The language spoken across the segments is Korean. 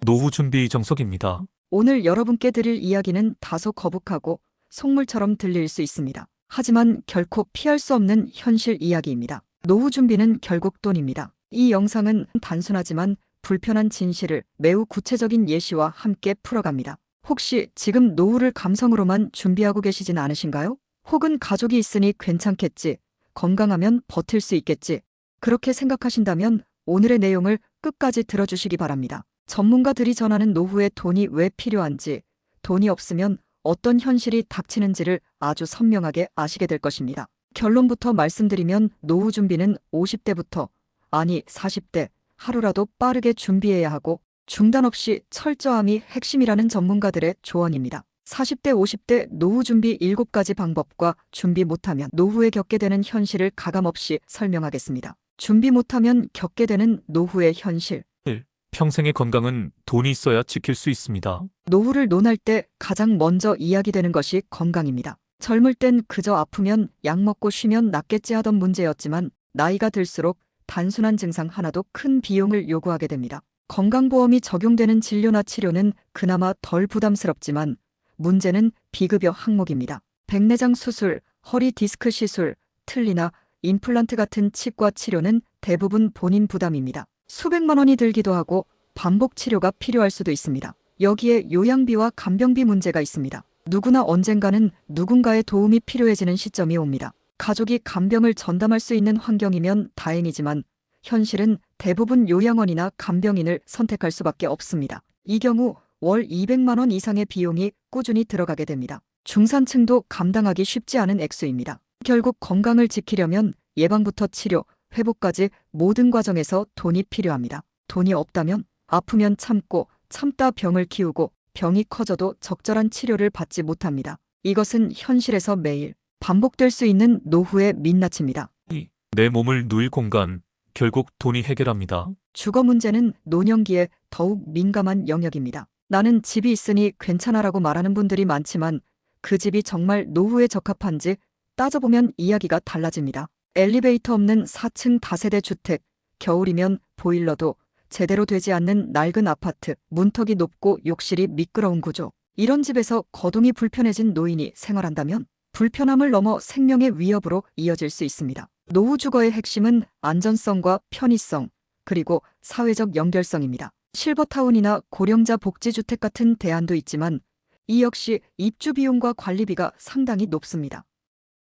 노후 준비 정석입니다. 오늘 여러분께 드릴 이야기는 다소 거북하고 속물처럼 들릴 수 있습니다. 하지만 결코 피할 수 없는 현실 이야기입니다. 노후 준비는 결국 돈입니다. 이 영상은 단순하지만 불편한 진실을 매우 구체적인 예시와 함께 풀어갑니다. 혹시 지금 노후를 감성으로만 준비하고 계시진 않으신가요? 혹은 가족이 있으니 괜찮겠지, 건강하면 버틸 수 있겠지, 그렇게 생각하신다면 오늘의 내용을 끝까지 들어주시기 바랍니다. 전문가들이 전하는 노후에 돈이 왜 필요한지, 돈이 없으면 어떤 현실이 닥치는지를 아주 선명하게 아시게 될 것입니다. 결론부터 말씀드리면 노후 준비는 50대부터, 아니 40대, 하루라도 빠르게 준비해야 하고 중단 없이 철저함이 핵심이라는 전문가들의 조언입니다. 40대, 50대 노후 준비 7가지 방법과 준비 못하면 노후에 겪게 되는 현실을 가감없이 설명하겠습니다. 준비 못하면 겪게 되는 노후의 현실. 1. 평생의 건강은 돈이 있어야 지킬 수 있습니다. 노후를 논할 때 가장 먼저 이야기되는 것이 건강입니다. 젊을 땐 그저 아프면 약 먹고 쉬면 낫겠지 하던 문제였지만 나이가 들수록 단순한 증상 하나도 큰 비용을 요구하게 됩니다. 건강보험이 적용되는 진료나 치료는 그나마 덜 부담스럽지만 문제는 비급여 항목입니다. 백내장 수술, 허리 디스크 시술, 틀니나 임플란트 같은 치과 치료는 대부분 본인 부담입니다. 수백만 원이 들기도 하고 반복 치료가 필요할 수도 있습니다. 여기에 요양비와 간병비 문제가 있습니다. 누구나 언젠가는 누군가의 도움이 필요해지는 시점이 옵니다. 가족이 간병을 전담할 수 있는 환경이면 다행이지만 현실은 대부분 요양원이나 간병인을 선택할 수밖에 없습니다. 이 경우 월 200만 원 이상의 비용이 꾸준히 들어가게 됩니다. 중산층도 감당하기 쉽지 않은 액수입니다. 결국 건강을 지키려면 예방부터 치료, 회복까지 모든 과정에서 돈이 필요합니다. 돈이 없다면 아프면 참고 참다 병을 키우고 병이 커져도 적절한 치료를 받지 못합니다. 이것은 현실에서 매일 반복될 수 있는 노후의 민낯입니다. 2. 내 몸을 누일 공간, 결국 돈이 해결합니다. 주거 문제는 노년기에 더욱 민감한 영역입니다. 나는 집이 있으니 괜찮아라고 말하는 분들이 많지만 그 집이 정말 노후에 적합한지 따져보면 이야기가 달라집니다. 엘리베이터 없는 4층 다세대 주택, 겨울이면 보일러도 제대로 되지 않는 낡은 아파트, 문턱이 높고 욕실이 미끄러운 구조. 이런 집에서 거동이 불편해진 노인이 생활한다면 불편함을 넘어 생명의 위협으로 이어질 수 있습니다. 노후 주거의 핵심은 안전성과 편의성, 그리고 사회적 연결성입니다. 실버타운이나 고령자 복지주택 같은 대안도 있지만 이 역시 입주 비용과 관리비가 상당히 높습니다.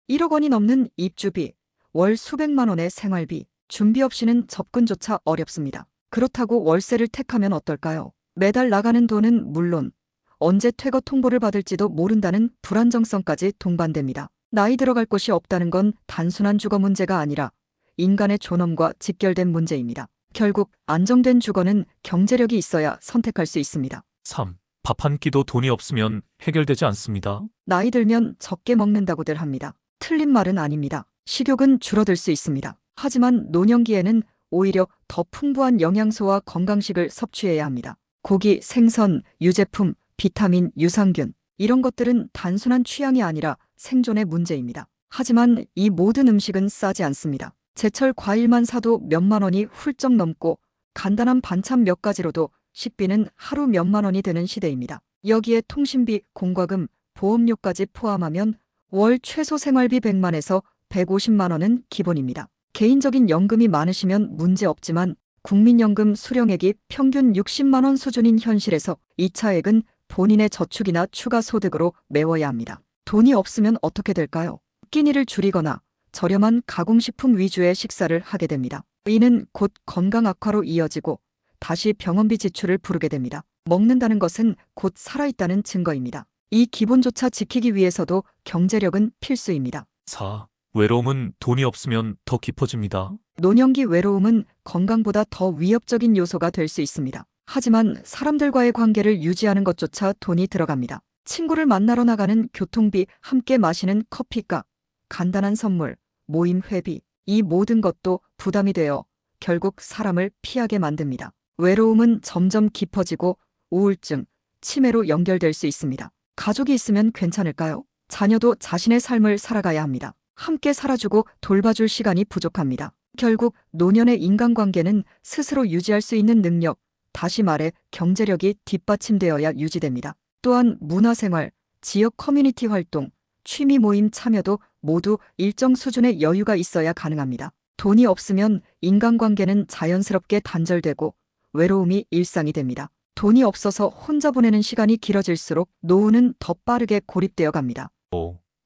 1억 원이 넘는 입주비, 월 수백만 원의 생활비, 준비 없이는 접근조차 어렵습니다. 그렇다고 월세를 택하면 어떨까요? 매달 나가는 돈은 물론 언제 퇴거 통보를 받을지도 모른다는 불안정성까지 동반됩니다. 나이 들어갈 곳이 없다는 건 단순한 주거 문제가 아니라 인간의 존엄과 직결된 문제입니다. 결국 안정된 주거는 경제력이 있어야 선택할 수 있습니다. 3. 밥 한 끼도 돈이 없으면 해결되지 않습니다. 나이 들면 적게 먹는다고들 합니다. 틀린 말은 아닙니다. 식욕은 줄어들 수 있습니다. 하지만 노년기에는 오히려 더 풍부한 영양소와 건강식을 섭취해야 합니다. 고기, 생선, 유제품, 비타민, 유산균, 이런 것들은 단순한 취향이 아니라 생존의 문제입니다. 하지만 이 모든 음식은 싸지 않습니다. 제철 과일만 사도 몇만 원이 훌쩍 넘고 간단한 반찬 몇 가지로도 식비는 하루 몇만 원이 되는 시대입니다. 여기에 통신비, 공과금, 보험료까지 포함하면 월 최소 생활비 100만에서 150만 원은 기본입니다. 개인적인 연금이 많으시면 문제 없지만 국민연금 수령액이 평균 60만 원 수준인 현실에서 이 차액은 본인의 저축이나 추가 소득으로 메워야 합니다. 돈이 없으면 어떻게 될까요? 끼니를 줄이거나 저렴한 가공식품 위주의 식사를 하게 됩니다. 이는 곧 건강 악화로 이어지고 다시 병원비 지출을 부르게 됩니다. 먹는다는 것은 곧 살아있다는 증거입니다. 이 기본조차 지키기 위해서도 경제력은 필수입니다. 4. 외로움은 돈이 없으면 더 깊어집니다. 노년기 외로움은 건강보다 더 위협적인 요소가 될 수 있습니다. 하지만 사람들과의 관계를 유지하는 것조차 돈이 들어갑니다. 친구를 만나러 나가는 교통비, 함께 마시는 커피값, 간단한 선물, 모임 회비, 이 모든 것도 부담이 되어 결국 사람을 피하게 만듭니다. 외로움은 점점 깊어지고 우울증, 치매로 연결될 수 있습니다. 가족이 있으면 괜찮을까요? 자녀도 자신의 삶을 살아가야 합니다. 함께 살아주고 돌봐줄 시간이 부족합니다. 결국 노년의 인간관계는 스스로 유지할 수 있는 능력, 다시 말해 경제력이 뒷받침되어야 유지됩니다. 또한 문화생활, 지역 커뮤니티 활동, 취미 모임 참여도 모두 일정 수준의 여유가 있어야 가능합니다. 돈이 없으면 인간관계는 자연스럽게 단절되고 외로움이 일상이 됩니다. 돈이 없어서 혼자 보내는 시간이 길어질수록 노후는 더 빠르게 고립되어 갑니다.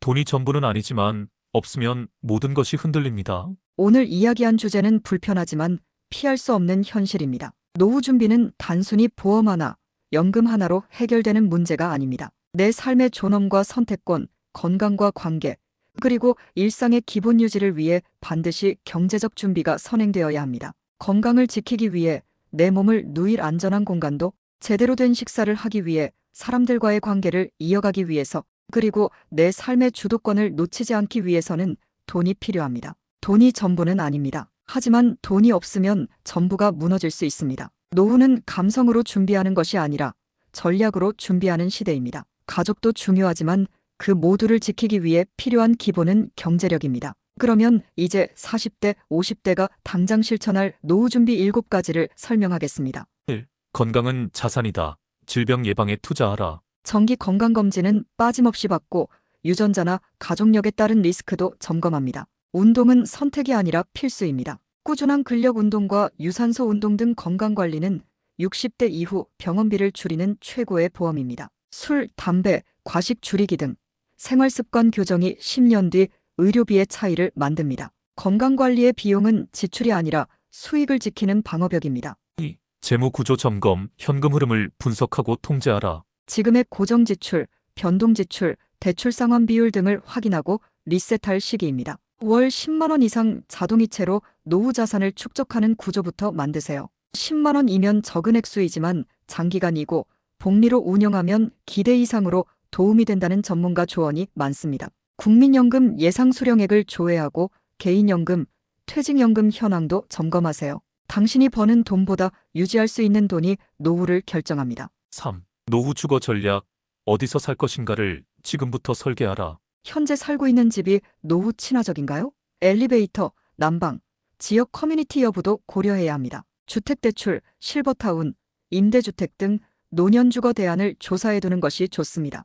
돈이 전부는 아니지만 없으면 모든 것이 흔들립니다. 오늘 이야기한 주제는 불편하지만 피할 수 없는 현실입니다. 노후 준비는 단순히 보험 하나, 연금 하나로 해결되는 문제가 아닙니다. 내 삶의 존엄과 선택권, 건강과 관계, 그리고 일상의 기본 유지를 위해 반드시 경제적 준비가 선행되어야 합니다. 건강을 지키기 위해 내 몸을 누일 안전한 공간도, 제대로 된 식사를 하기 위해 사람들과의 관계를 이어가기 위해서, 그리고 내 삶의 주도권을 놓치지 않기 위해서는 돈이 필요합니다. 돈이 전부는 아닙니다. 하지만 돈이 없으면 전부가 무너질 수 있습니다. 노후는 감성으로 준비하는 것이 아니라 전략으로 준비하는 시대입니다. 가족도 중요하지만 그 모두를 지키기 위해 필요한 기본은 경제력입니다. 그러면 이제 40대, 50대가 당장 실천할 노후 준비 7가지를 설명하겠습니다. 1. 건강은 자산이다. 질병 예방에 투자하라. 정기 건강검진은 빠짐없이 받고 유전자나 가족력에 따른 리스크도 점검합니다. 운동은 선택이 아니라 필수입니다. 꾸준한 근력 운동과 유산소 운동 등 건강관리는 60대 이후 병원비를 줄이는 최고의 보험입니다. 술, 담배, 과식 줄이기 등 생활습관 교정이 10년 뒤 의료비의 차이를 만듭니다. 건강관리의 비용은 지출이 아니라 수익을 지키는 방어벽입니다. 2. 재무구조 점검, 현금 흐름을 분석하고 통제하라. 지금의 고정지출, 변동지출, 대출 상환 비율 등을 확인하고 리셋할 시기입니다. 월 10만 원 이상 자동이체로 노후 자산을 축적하는 구조부터 만드세요. 10만 원이면 적은 액수이지만 장기간이고 복리로 운영하면 기대 이상으로 도움이 된다는 전문가 조언이 많습니다. 국민연금 예상 수령액을 조회하고 개인연금, 퇴직연금 현황도 점검하세요. 당신이 버는 돈보다 유지할 수 있는 돈이 노후를 결정합니다. 3. 노후 주거 전략, 어디서 살 것인가를 지금부터 설계하라. 현재 살고 있는 집이 노후 친화적인가요? 엘리베이터, 난방, 지역 커뮤니티 여부도 고려해야 합니다. 주택대출, 실버타운, 임대주택 등 노년주거 대안을 조사해두는 것이 좋습니다.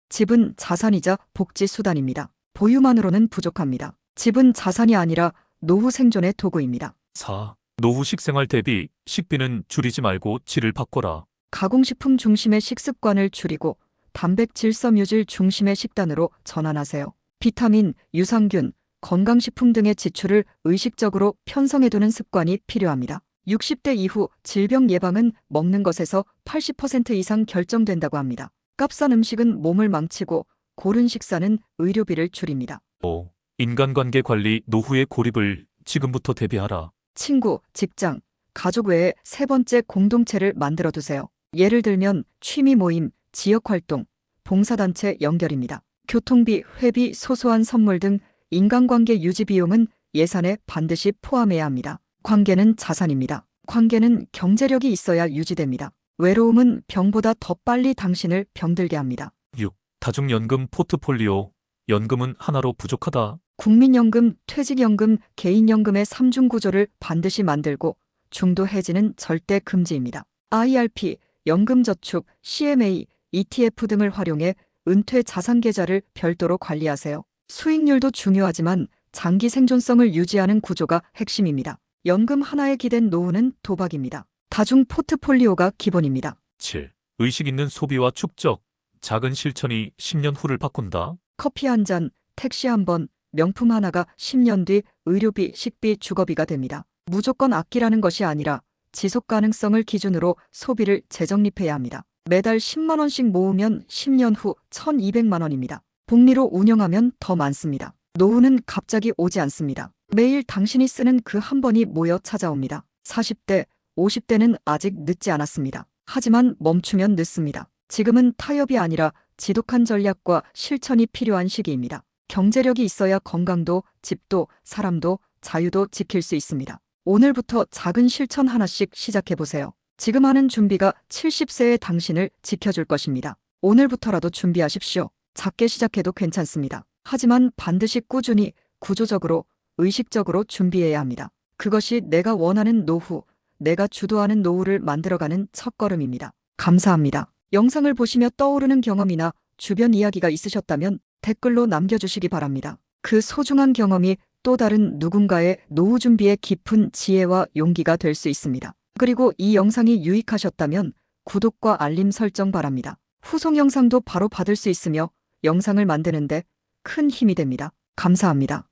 집은 자산이자 복지수단입니다. 보유만으로는 부족합니다. 집은 자산이 아니라 노후 생존의 도구입니다. 4. 노후 식생활 대비 식비는 줄이지 말고 질을 바꿔라. 가공식품 중심의 식습관을 줄이고 단백질 섬유질 중심의 식단으로 전환하세요. 비타민, 유산균, 건강식품 등의 지출을 의식적으로 편성해두는 습관이 필요합니다. 60대 이후 질병 예방은 먹는 것에서 80% 이상 결정된다고 합니다. 값싼 음식은 몸을 망치고 고른 식사는 의료비를 줄입니다. 5. 인간관계 관리, 노후의 고립을 지금부터 대비하라. 친구, 직장, 가족 외에 세 번째 공동체를 만들어두세요. 예를 들면 취미 모임, 지역활동, 봉사단체 연결입니다. 교통비, 회비, 소소한 선물 등 인간관계 유지 비용은 예산에 반드시 포함해야 합니다. 관계는 자산입니다. 관계는 경제력이 있어야 유지됩니다. 외로움은 병보다 더 빨리 당신을 병들게 합니다. 6. 다중연금 포트폴리오, 연금은 하나로 부족하다. 국민연금, 퇴직연금, 개인연금의 3중 구조를 반드시 만들고 중도 해지는 절대 금지입니다. IRP, 연금저축, CMA, ETF 등을 활용해 은퇴 자산 계좌를 별도로 관리하세요. 수익률도 중요하지만 장기 생존성을 유지하는 구조가 핵심입니다. 연금 하나에 기댄 노후는 도박입니다. 다중 포트폴리오가 기본입니다. 7. 의식 있는 소비와 축적, 작은 실천이 10년 후를 바꾼다. 커피 한 잔, 택시 한 번, 명품 하나가 10년 뒤 의료비, 식비, 주거비가 됩니다. 무조건 아끼라는 것이 아니라 지속 가능성을 기준으로 소비를 재정립해야 합니다. 매달 10만 원씩 모으면 10년 후 1,200만 원입니다. 복리로 운영하면 더 많습니다. 노후는 갑자기 오지 않습니다. 매일 당신이 쓰는 그 한 번이 모여 찾아옵니다. 40대, 50대는 아직 늦지 않았습니다. 하지만 멈추면 늦습니다. 지금은 타협이 아니라 지독한 전략과 실천이 필요한 시기입니다. 경제력이 있어야 건강도, 집도, 사람도, 자유도 지킬 수 있습니다. 오늘부터 작은 실천 하나씩 시작해보세요. 지금 하는 준비가 70세의 당신을 지켜줄 것입니다. 오늘부터라도 준비하십시오. 작게 시작해도 괜찮습니다. 하지만 반드시 꾸준히, 구조적으로, 의식적으로 준비해야 합니다. 그것이 내가 원하는 노후, 내가 주도하는 노후를 만들어가는 첫걸음입니다. 감사합니다. 영상을 보시며 떠오르는 경험이나 주변 이야기가 있으셨다면 댓글로 남겨주시기 바랍니다. 그 소중한 경험이 또 다른 누군가의 노후 준비에 깊은 지혜와 용기가 될 수 있습니다. 그리고 이 영상이 유익하셨다면 구독과 알림 설정 바랍니다. 후속 영상도 바로 받을 수 있으며 영상을 만드는데 큰 힘이 됩니다. 감사합니다.